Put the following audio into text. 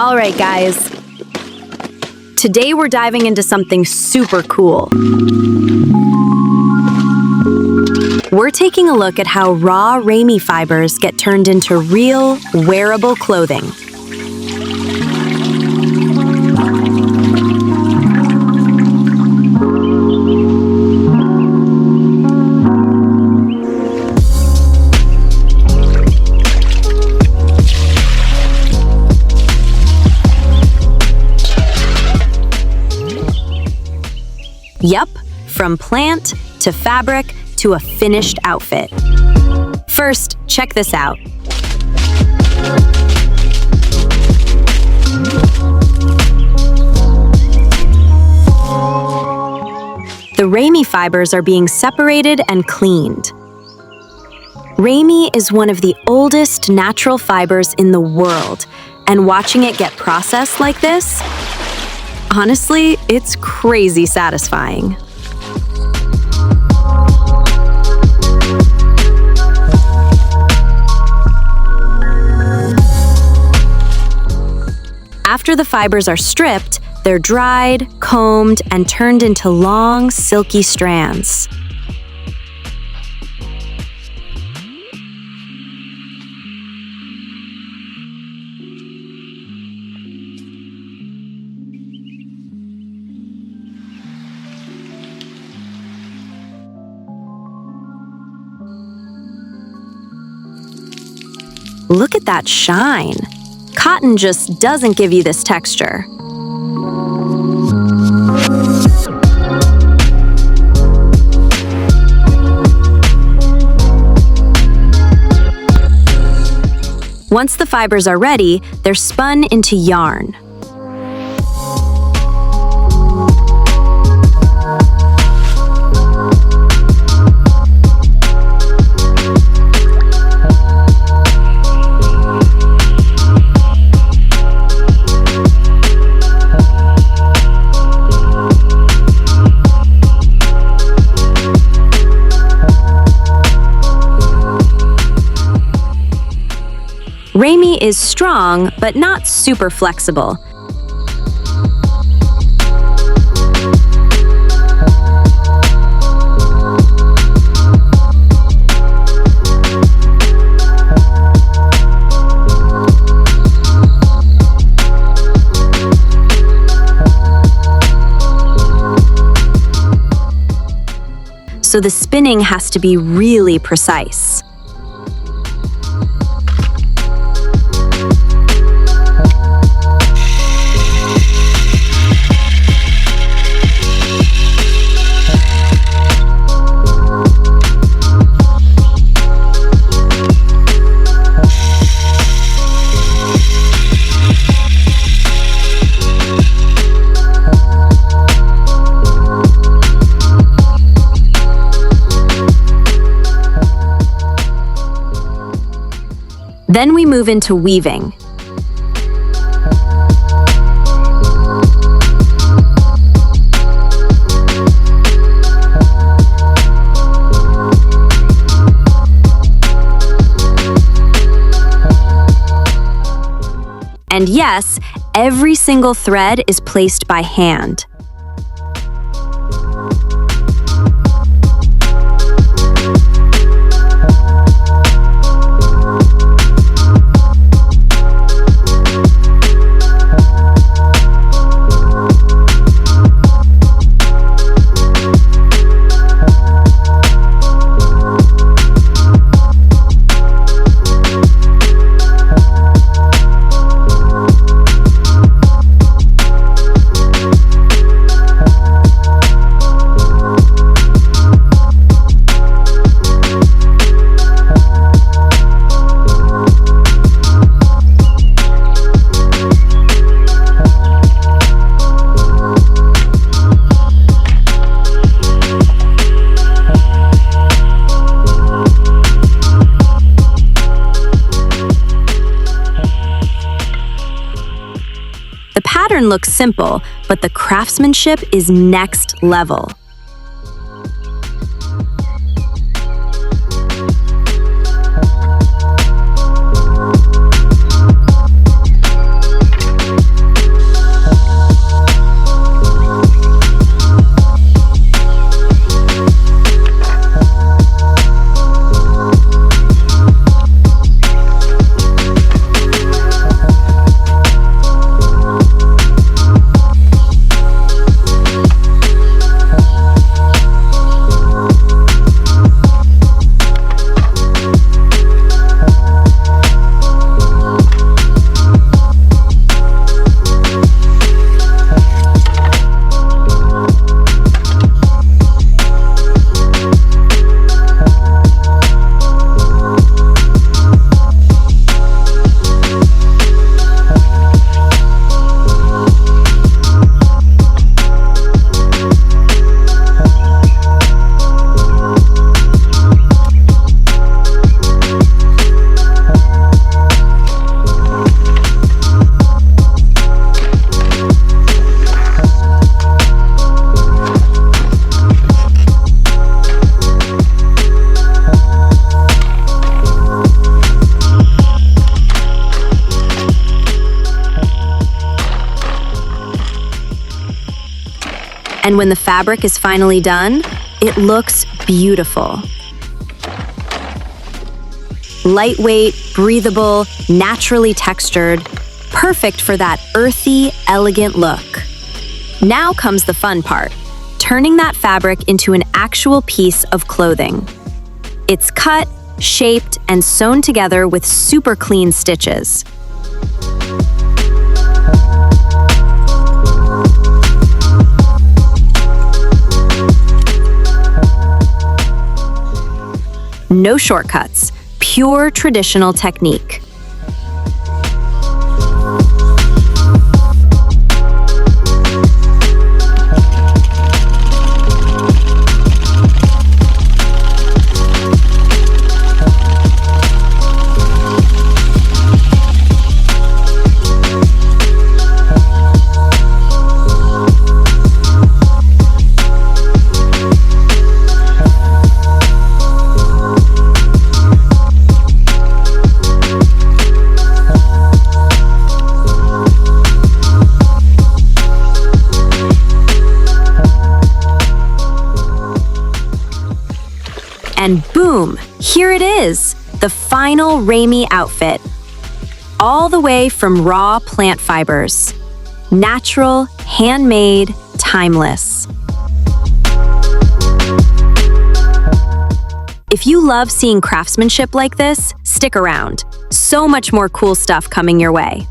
All right, guys. Today we're diving into something super cool. We're taking a look at how raw Ramie fibers get turned into real, wearable clothing. Yep, from plant to fabric to a finished outfit. First, check this out. The Ramie fibers are being separated and cleaned. Ramie is one of the oldest natural fibers in the world, and watching it get processed like this, honestly, it's crazy satisfying. After the fibers are stripped, they're dried, combed, and turned into long, silky strands. Look at that shine. Cotton just doesn't give you this texture. Once the fibers are ready, they're spun into yarn. Ramie is strong, but not super flexible. So the spinning has to be really precise. Then we move into weaving. And yes, every single thread is placed by hand. The pattern looks simple, but the craftsmanship is next level. And when the fabric is finally done, it looks beautiful. Lightweight, breathable, naturally textured, perfect for that earthy, elegant look. Now comes the fun part, turning that fabric into an actual piece of clothing. It's cut, shaped, and sewn together with super clean stitches. No shortcuts, pure traditional technique. And boom, here it is, the final Ramie outfit. All the way from raw plant fibers. Natural, handmade, timeless. If you love seeing craftsmanship like this, stick around. So much more cool stuff coming your way.